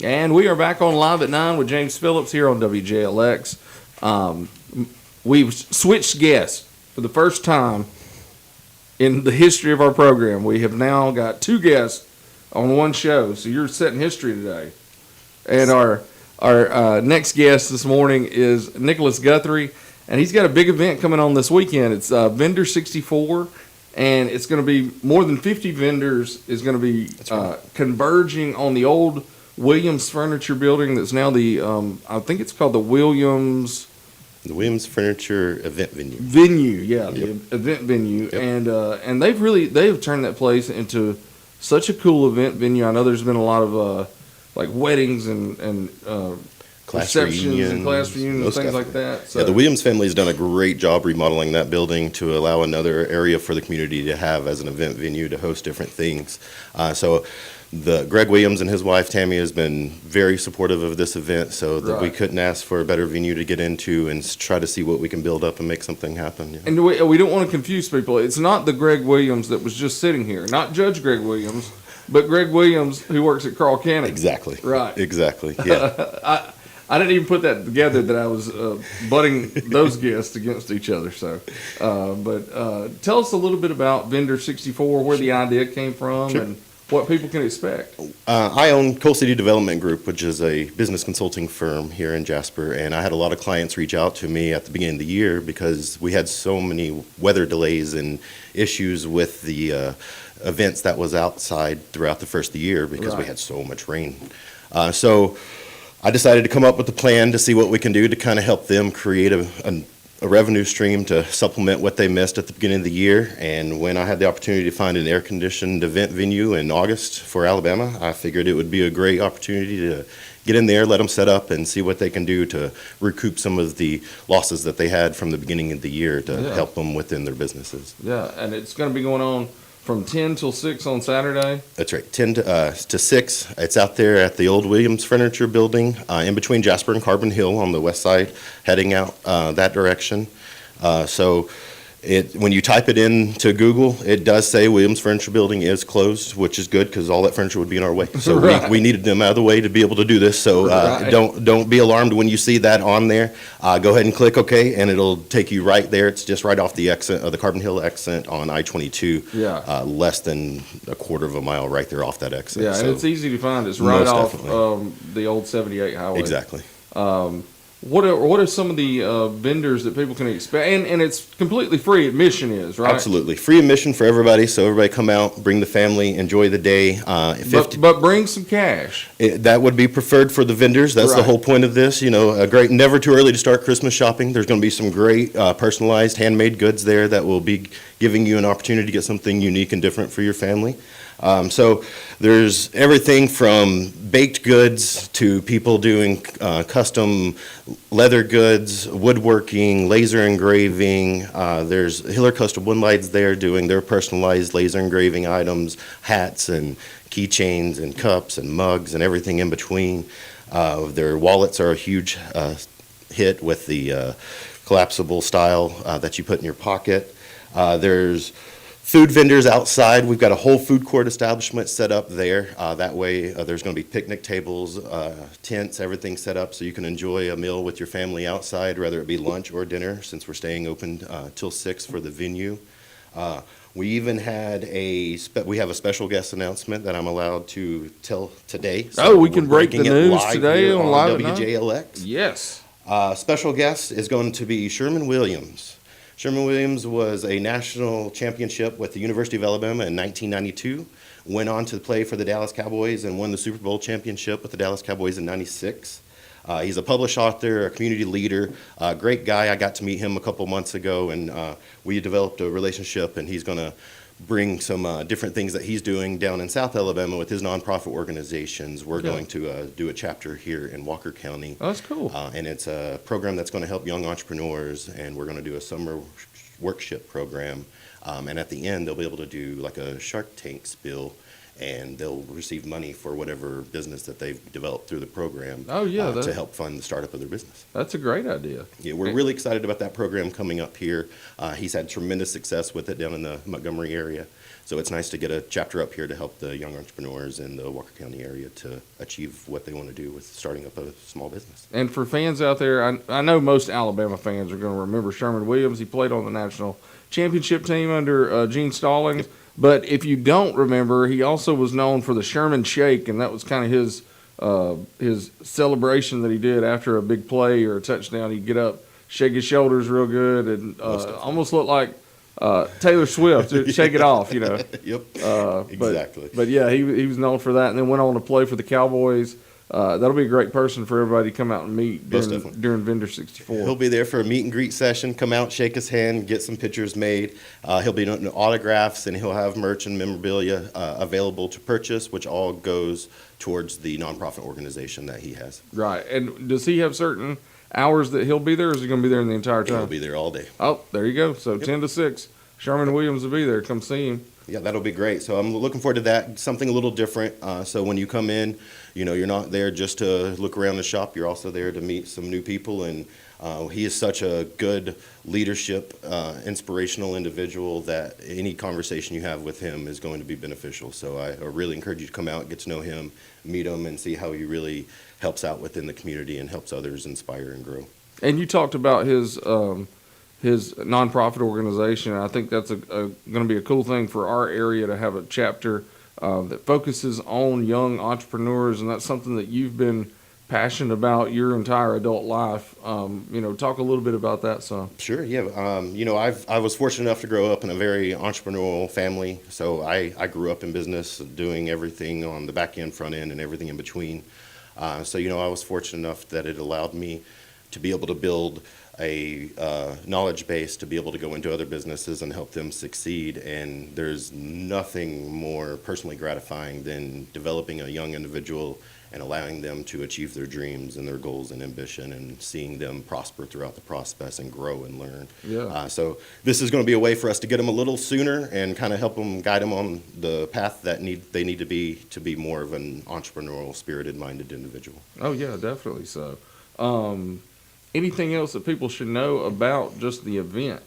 And we are back on Live at 9 with James Phillips here on WJLX. We've switched guests for the first time in the history of our program. We have now got two guests on one show, so you're setting history today. And our next guest this morning is Nicholas Guthrie, and he's got a big event coming on this weekend. It's Vendor 64, and it's going to be more than 50 vendors is going to be converging on the old Williams Furniture Building that's now the, I think it's called the Williams Furniture Event Venue. The event venue. Yep. And they've turned that place into such a cool event venue. I know there's been a lot of like weddings and class receptions reunions, and class reunions, things like that. So. Yeah, the Williams family has done a great job remodeling that building to allow another area for the community to have as an event venue to host different things. So the Greg Williams and his wife Tammy has been very supportive of this event, so that we couldn't ask for a better venue to get into and try to see what we can build up and make something happen. And we don't want to confuse people. It's not the Greg Williams that was just sitting here, not Judge Greg Williams, but Greg Williams who works at Carl Cannon. Exactly. Right. Exactly. Yeah. I didn't even put that together that I was butting those guests against each other. So, but tell us a little bit about Vendor 64, where the idea came from, and what people can expect. I own Coal City Development Group, which is a business consulting firm here in Jasper, and I had a lot of clients reach out to me at the beginning of the year because we had so many weather delays and issues with the events that was outside throughout the first of the year because we had so much rain. So I decided to come up with a plan to see what we can do to kind of help them create a revenue stream to supplement what they missed at the beginning of the year. And when I had the opportunity to find an air-conditioned event venue in August for Alabama, I figured it would be a great opportunity to get in there, let them set up, and see what they can do to recoup some of the losses that they had from the beginning of the year to help them within their businesses. Yeah, and it's going to be going on from 10 till 6 on Saturday? That's right, 10 to 6. It's out there at the old Williams Furniture Building in between Jasper and Carbon Hill on the west side, heading out that direction. So when you type it into Google, it does say Williams Furniture Building is closed, which is good because all that furniture would be in our way. So we needed them out of the way to be able to do this. So don't be alarmed when you see that on there. Go ahead and click OK, and it'll take you right there. It's just right off the exit of the Carbon Hill exit on I-22. Yeah. Less than a quarter of a mile right there off that exit. Yeah, so and it's easy to find. It's right off the old 78 highway. Exactly. What are some of the vendors that people can expect? And it's completely free admission is, right? Absolutely. Free admission for everybody, so everybody come out, bring the family, enjoy the day. But bring some cash. That would be preferred for the vendors. That's the whole point of this. You know, never too early to start Christmas shopping. There's going to be some great personalized handmade goods there that will be giving you an opportunity to get something unique and different for your family. So there's everything from baked goods to people doing custom leather goods, woodworking, laser engraving. There's Hiller Custom Woodlights there doing their personalized laser engraving items, hats and keychains and cups and mugs and everything in between. Their wallets are a huge hit with the collapsible style that you put in your pocket. There's food vendors outside. We've got a whole food court establishment set up there. That way there's going to be picnic tables, tents, everything set up so you can enjoy a meal with your family outside, whether it be lunch or dinner, since we're staying open till 6 for the venue. We even had we have a special guest announcement that I'm allowed to tell today. So we can break the news today on Live WJLX. Yes. Special guest is going to be Sherman Williams. Sherman Williams was a national championship with the University of Alabama in 1992, went on to play for the Dallas Cowboys and won the Super Bowl championship with the Dallas Cowboys in 96. He's a published author, a community leader, a great guy. I got to meet him a couple months ago, and we developed a relationship, and he's going to bring some different things that he's doing down in South Alabama with his nonprofit organizations. We're going to do a chapter here in Walker County. Oh, that's cool. And it's a program that's going to help young entrepreneurs, and we're going to do a summer workshop program And at the end, they'll be able to do like a Shark Tank spill, and they'll receive money for whatever business that they've developed through the program. Oh, yeah, to help fund the startup of their business. That's a great idea. Yeah, we're really excited about that program coming up here. He's had tremendous success with it down in the Montgomery area. So it's nice to get a chapter up here to help the young entrepreneurs in the Walker County area to achieve what they want to do with starting up a small business. And for fans out there, I know most Alabama fans are going to remember Sherman Williams. He played on the national championship team under Gene Stallings. But if you don't remember, he also was known for the Sherman Shake, and that was kind of his celebration that he did after a big play or a touchdown. He'd get up, shake his shoulders real good, and almost look like Taylor Swift, shake it off, you know. Yep. Exactly. But yeah, he was known for that, and then went on to play for the Cowboys. That'll be a great person for everybody to come out and meet during Vendor 64. He'll be there for a meet and greet session. Come out, shake his hand, get some pictures made. He'll be doing autographs, and he'll have merch and memorabilia available to purchase, which all goes towards the nonprofit organization that he has. Right. And does he have certain hours that he'll be there, or is he going to be there the entire time? He'll be there all day. Oh, there you go. So 10 to 6, Sherman Williams will be there. Come see him. Yeah, that'll be great. So I'm looking forward to that, something a little different. So when you come in, you know, you're not there just to look around the shop. You're also there to meet some new people. And he is such a good leadership, inspirational individual that any conversation you have with him is going to be beneficial. So I really encourage you to come out, get to know him, meet him, and see how he really helps out within the community and helps others inspire and grow. And you talked about his nonprofit organization. I think that's going to be a cool thing for our area to have a chapter that focuses on young entrepreneurs, and that's something that you've been passionate about your entire adult life. Talk a little bit about that, son. Sure, yeah. I was fortunate enough to grow up in a very entrepreneurial family, so I grew up in business, doing everything on the back end, front end, and everything in between. I was fortunate enough that it allowed me to be able to build a knowledge base to be able to go into other businesses and help them succeed. And there's nothing more personally gratifying than developing a young individual and allowing them to achieve their dreams and their goals and ambition, and seeing them prosper throughout the process and grow and learn. Yeah. So this is going to be a way for us to get them a little sooner and kind of help them, guide them on the path that they need to be more of an entrepreneurial, spirited-minded individual. Oh, yeah, definitely so. Anything else that people should know about just the event?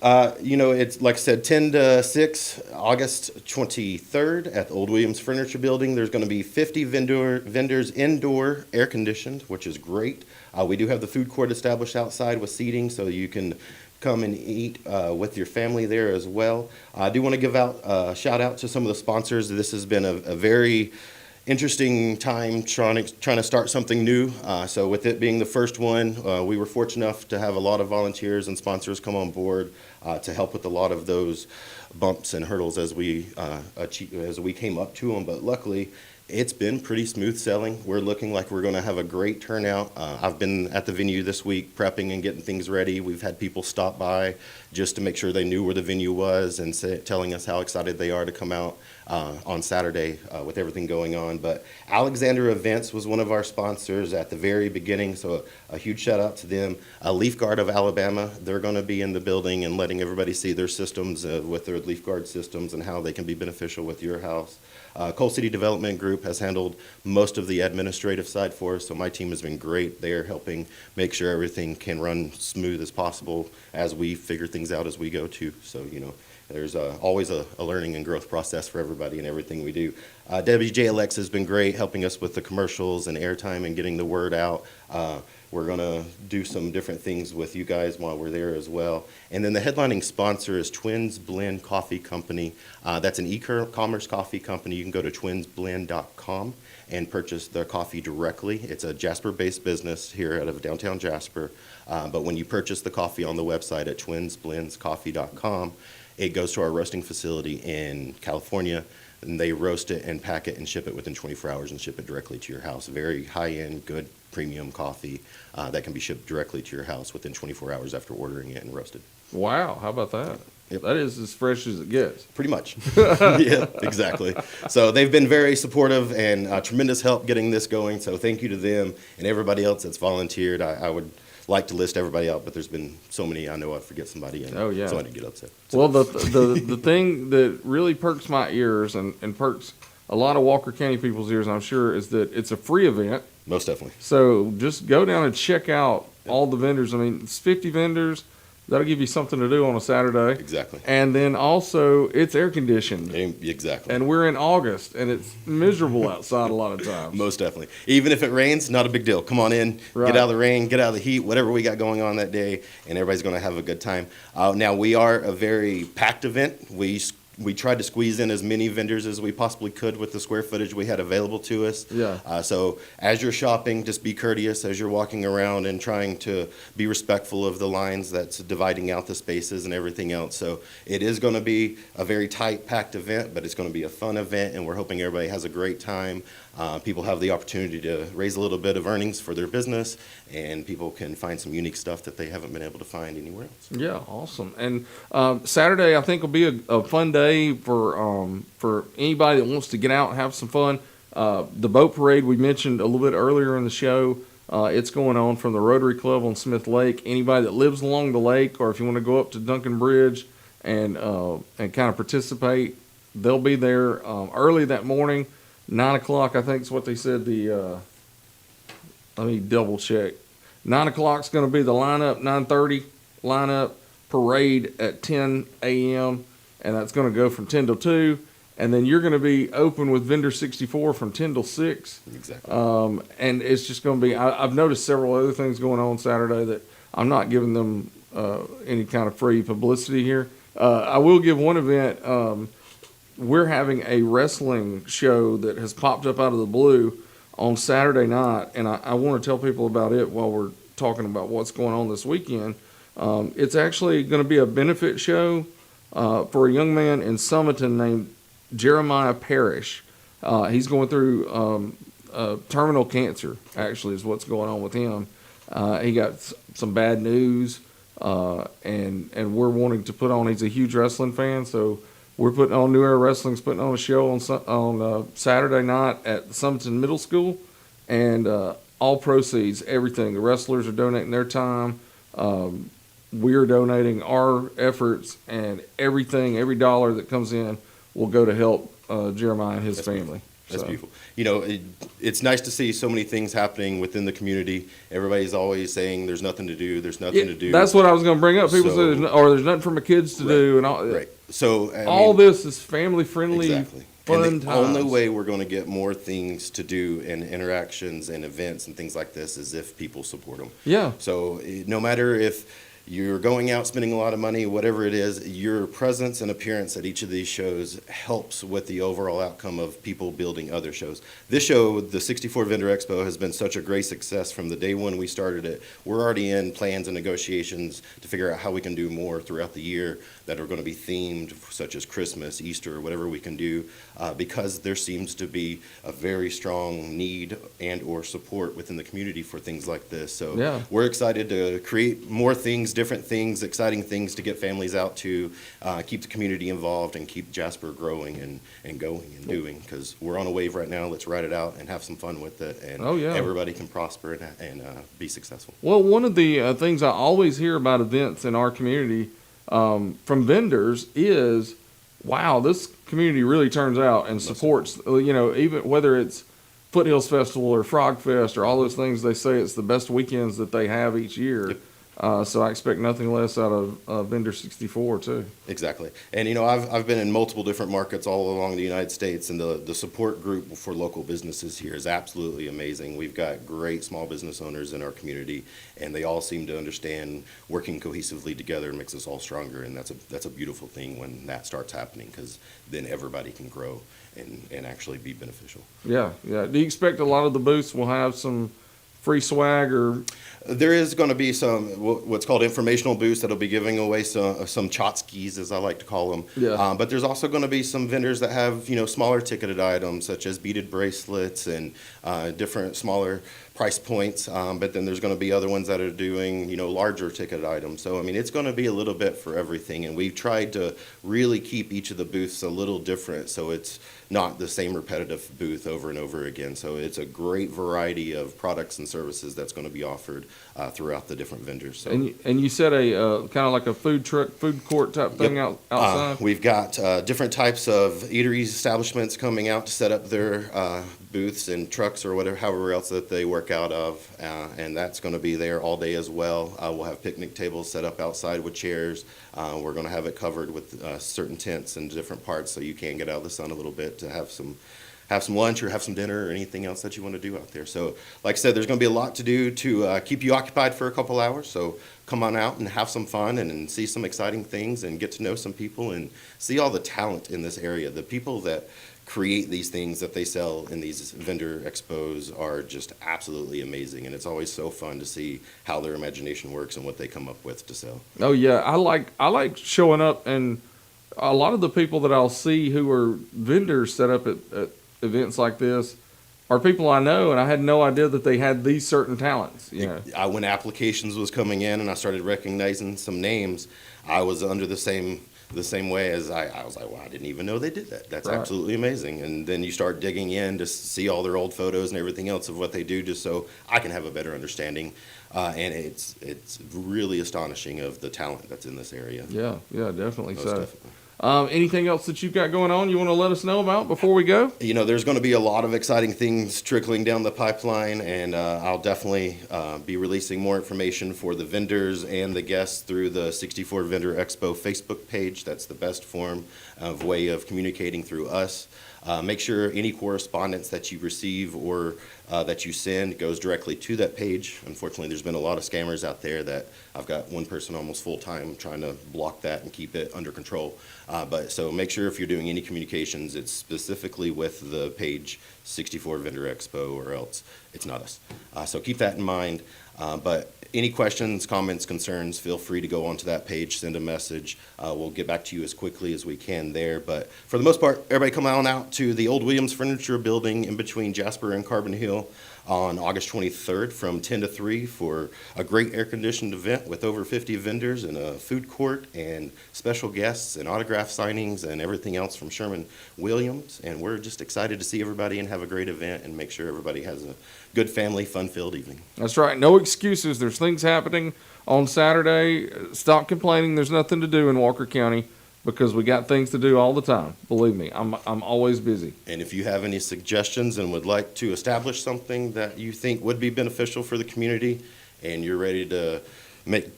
It's like I said, 10 to 6, August 23rd at the Old Williams Furniture Building. There's going to be 50 vendors indoor, air conditioned, which is great. We do have the food court established outside with seating, so you can come and eat with your family there as well. I do want to give out a shout out to some of the sponsors. This has been a very interesting time trying to start something new. So with it being the first one, we were fortunate enough to have a lot of volunteers and sponsors come on board to help with a lot of those bumps and hurdles as we came up to them. But luckily, it's been pretty smooth sailing. We're looking like we're going to have a great turnout. I've been at the venue this week prepping and getting things ready. We've had people stop by just to make sure they knew where the venue was and telling us how excited they are to come out on Saturday with everything going on. But Alexander Events was one of our sponsors at the very beginning, so a huge shout out to them. Leaf Guard of Alabama, they're going to be in the building and letting everybody see their systems with their Leaf Guard systems and how they can be beneficial with your house. Coal City Development Group has handled most of the administrative side for us, so my team has been great. They are helping make sure everything can run smooth as possible as we figure things out as we go too. So, there's always a learning and growth process for everybody in everything we do. WJLX has been great, helping us with the commercials and airtime and getting the word out. We're going to do some different things with you guys while we're there as well. And then the headlining sponsor is Twins Blend Coffee Company. That's an e-commerce coffee company. You can go to twinsblend.com and purchase their coffee directly. It's a Jasper-based business here out of downtown Jasper. But when you purchase the coffee on the website at twinsblendscoffee.com, it goes to our roasting facility in California, and they roast it and pack it and ship it within 24 hours and ship it directly to your house. Very high-end, good premium coffee that can be shipped directly to your house within 24 hours after ordering it and roasted. Wow, how about that? Yep. That is as fresh as it gets. Pretty much. Yeah, exactly. So they've been very supportive and tremendous help getting this going. So thank you to them and everybody else that's volunteered. I would like to list everybody out, but there's been so many, I know I forget somebody, and Oh, yeah. somebody get upset. So, Well, the thing that really perks my ears and perks a lot of Walker County people's ears, I'm sure, is that it's a free event. most definitely. So just go down and check out all the vendors. I mean, it's 50 vendors. That'll give you something to do on a Saturday. Exactly. And then also, it's air conditioned. Exactly. And we're in August, and it's miserable outside a lot of times. Most definitely. Even if it rains, not a big deal. Come on in, Right. get out of the rain, get out of the heat, whatever we got going on that day, and everybody's going to have a good time. Now, we are a very packed event. We tried to squeeze in as many vendors as we possibly could with the square footage we had available to us. Yeah. So as you're shopping, just be courteous as you're walking around and trying to be respectful of the lines that's dividing out the spaces and everything else. So it is going to be a very tight, packed event, but it's going to be a fun event, and we're hoping everybody has a great time. People have the opportunity to raise a little bit of earnings for their business, and people can find some unique stuff that they haven't been able to find anywhere else. Yeah, awesome. And Saturday, I think, will be a fun day for anybody that wants to get out and have some fun. The boat parade we mentioned a little bit earlier in the show, it's going on from the Rotary Club on Smith Lake. Anybody that lives along the lake, or if you want to go up to Duncan Bridge and kind of participate, they'll be there early that morning. 9 o'clock, I think is what they said. Let me double check. 9 o'clock is going to be the lineup. 9:30 lineup, parade at 10 a.m. and that's going to go from 10 till 2. And then you're going to be open with Vendor 64 from 10 till 6. Exactly. And it's just going to be. I've noticed several other things going on Saturday that I'm not giving them any kind of free publicity here. I will give one event. We're having a wrestling show that has popped up out of the blue on Saturday night, and I want to tell people about it while we're talking about what's going on this weekend. It's actually going to be a benefit show for a young man in Summerton named Jeremiah Parrish. He's going through terminal cancer, actually, is what's going on with him. He got some bad news, and we're wanting to put on, he's a huge wrestling fan, so we're putting on New Era Wrestling's putting on a show on Saturday night at Summerton Middle School, and all proceeds, everything, the wrestlers are donating their time. We're donating our efforts, and everything, every dollar that comes in will go to help Jeremiah and his family. That's So, beautiful. You know, it's nice to see so many things happening within the community. Everybody's always saying there's nothing to do, there's nothing to do. That's what I was going to bring up. People So- say there's nothing for my kids to do, and all. Right. So I All mean, this is family friendly, exactly. fun And the times. only way we're going to get more things to do and interactions and events and things like this is if people support them. Yeah. So no matter if you're going out spending a lot of money, whatever it is, your presence and appearance at each of these shows helps with the overall outcome of people building other shows. This show, the 64 Vendor Expo, has been such a great success from the day when we started it. We're already in plans and negotiations to figure out how we can do more throughout the year that are going to be themed, such as Christmas, Easter, whatever we can do, because there seems to be a very strong need and or support within the community for things like this. So Yeah. we're excited to create more things, different things, exciting things to get families out to, keep the community involved and keep Jasper growing and going and doing, because we're on a wave right now. Let's ride it out and have some fun with it, and Oh, yeah. everybody can prosper and be successful. Well, one of the things I always hear about events in our community from vendors is, wow, this community really turns out and supports, even whether it's Foothills Festival or Frog Fest or all those things, they say it's the best weekends that they have each year. Yep. So I expect nothing less out of Vendor 64 too. Exactly. And, I've been in multiple different markets all along the United States, and the support group for local businesses here is absolutely amazing. We've got great small business owners in our community, and they all seem to understand working cohesively together makes us all stronger, and that's a beautiful thing when that starts happening, because then everybody can grow and actually be beneficial. Yeah, yeah. Do you expect a lot of the booths will have some free swag or? There is going to be some what's called informational booths that'll be giving away some tchotchkes, as I like to call them. Yeah. But there's also going to be some vendors that have smaller ticketed items such as beaded bracelets and different smaller price points. But then there's going to be other ones that are doing larger ticketed items. So I mean, it's going to be a little bit for everything, and we've tried to really keep each of the booths a little different, so it's not the same repetitive booth over and over again. So it's a great variety of products and services that's going to be offered throughout the different vendors. So. And you said a kind of like a food court type thing outside? We've got different types of eateries, establishments coming out to set up their booths and trucks or whatever, however else that they work out of, and that's going to be there all day as well. We'll have picnic tables set up outside with chairs. We're going to have it covered with certain tents and different parts so you can get out of the sun a little bit to have some lunch or have some dinner or anything else that you want to do out there. So like I said, there's going to be a lot to do to keep you occupied for a couple hours. So come on out and have some fun and see some exciting things and get to know some people and see all the talent in this area. The people that create these things that they sell in these vendor expos are just absolutely amazing. And it's always so fun to see how their imagination works and what they come up with to sell. Oh yeah. I like showing up, and a lot of the people that I'll see who are vendors set up at events like this are people I know, and I had no idea that they had these certain talents. When applications was coming in and I started recognizing some names, I was under the same way as I was like, wow, I didn't even know they did that. That's right. Absolutely amazing. And then you start digging in to see all their old photos and everything else of what they do, just so I can have a better understanding. And it's really astonishing of the talent that's in this area. Yeah, definitely. Most definitely. Anything else that you've got going on you want to let us know about before we go? There's going to be a lot of exciting things trickling down the pipeline, and I'll definitely be releasing more information for the vendors and the guests through the 64 Vendor Expo Facebook page. That's the best form of way of communicating through us. Make sure any correspondence that you receive or that you send goes directly to that page. Unfortunately, there's been a lot of scammers out there that I've got one person almost full-time trying to block that and keep it under control. So make sure if you're doing any communications, it's specifically with the page 64 Vendor Expo, or else it's not us. So keep that in mind. But any questions, comments, concerns, feel free to go onto that page, send a message. We'll get back to you as quickly as we can there. But for the most part, everybody come on out to the old Williams Furniture Building in between Jasper and Carbon Hill on August 23rd from 10 to 3 for a great air-conditioned event with over 50 vendors and a food court and special guests and autograph signings and everything else from Sherman-Williams. And we're just excited to see everybody and have a great event and make sure everybody has a good family, fun-filled evening. That's right. No excuses. There's things happening on Saturday. Stop complaining. There's nothing to do in Walker County, because we got things to do all the time. Believe me, I'm always busy. And if you have any suggestions and would like to establish something that you think would be beneficial for the community, and you're ready to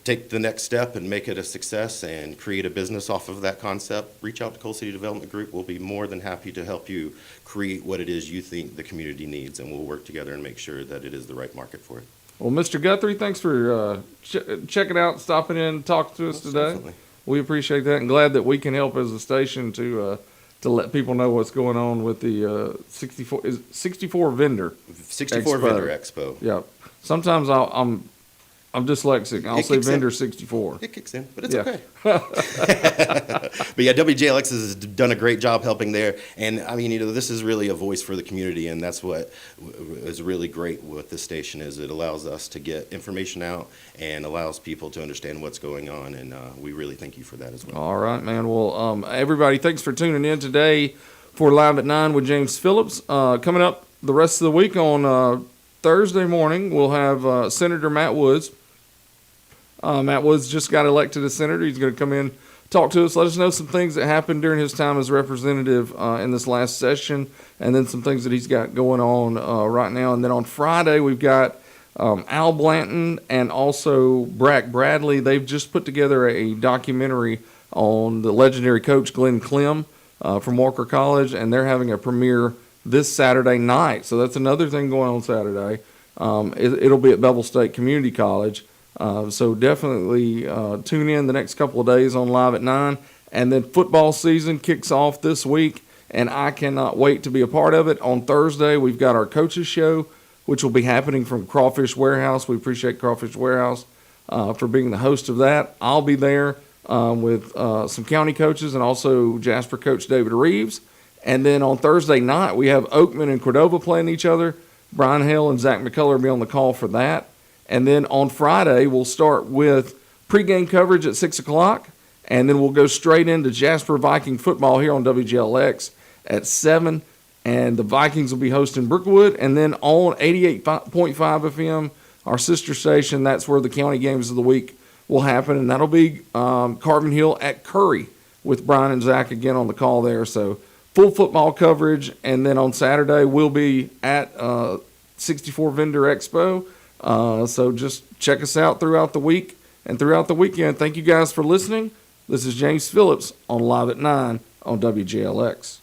take the next step and make it a success and create a business off of that concept, reach out to Coal City Development Group. We'll be more than happy to help you create what it is you think the community needs, and we'll work together and make sure that it is the right market for it. Well, Mr. Guthrie, thanks for checking out, stopping in, talking to us today. Definitely. We appreciate that, and glad that we can help as a station to let people know what's going on with the 64 vendor 64 Expo. Vendor Expo. Yeah. Sometimes I'm dyslexic. I'll say vendor 64. It kicks in, but it's okay. But yeah, WJLX has done a great job helping there. And I mean, this is really a voice for the community, and that's what is really great with this station is it allows us to get information out and allows people to understand what's going on. And we really thank you for that as well. All right, man. Well, everybody, thanks for tuning in today for Live at 9 with James Phillips. Coming up the rest of the week on Thursday morning, we'll have Senator Matt Woods. Matt Woods just got elected as senator. He's going to come in, talk to us, let us know some things that happened during his time as representative in this last session, and then some things that he's got going on right now. And then on Friday, we've got Al Blanton and also Brack Bradley. They've just put together a documentary on the legendary coach Glenn Clem from Walker College, and they're having a premiere this Saturday night. So that's another thing going on Saturday. It'll be at Bevel State Community College. So definitely tune in the next couple of days on Live at 9. And then football season kicks off this week, and I cannot wait to be a part of it. On Thursday, we've got our coaches show, which will be happening from Crawfish Warehouse. We appreciate Crawfish Warehouse for being the host of that. I'll be there with some county coaches and also Jasper coach David Reeves. And then on Thursday night, we have Oakman and Cordova playing each other. Brian Hill and Zach McCullough will be on the call for that. And then on Friday, we'll start with pregame coverage at 6 o'clock, and then we'll go straight into Jasper Viking football here on WJLX at 7. and the Vikings will be hosting Brookwood. And then on 88.5 FM, our sister station, that's where the county games of the week will happen, and that'll be Carbon Hill at Curry with Brian and Zach again on the call there. So full football coverage, and then on Saturday we'll be at 64 Vendor Expo. So just check us out throughout the week and throughout the weekend. Thank you guys for listening. This is James Phillips on Live at 9 on WJLX.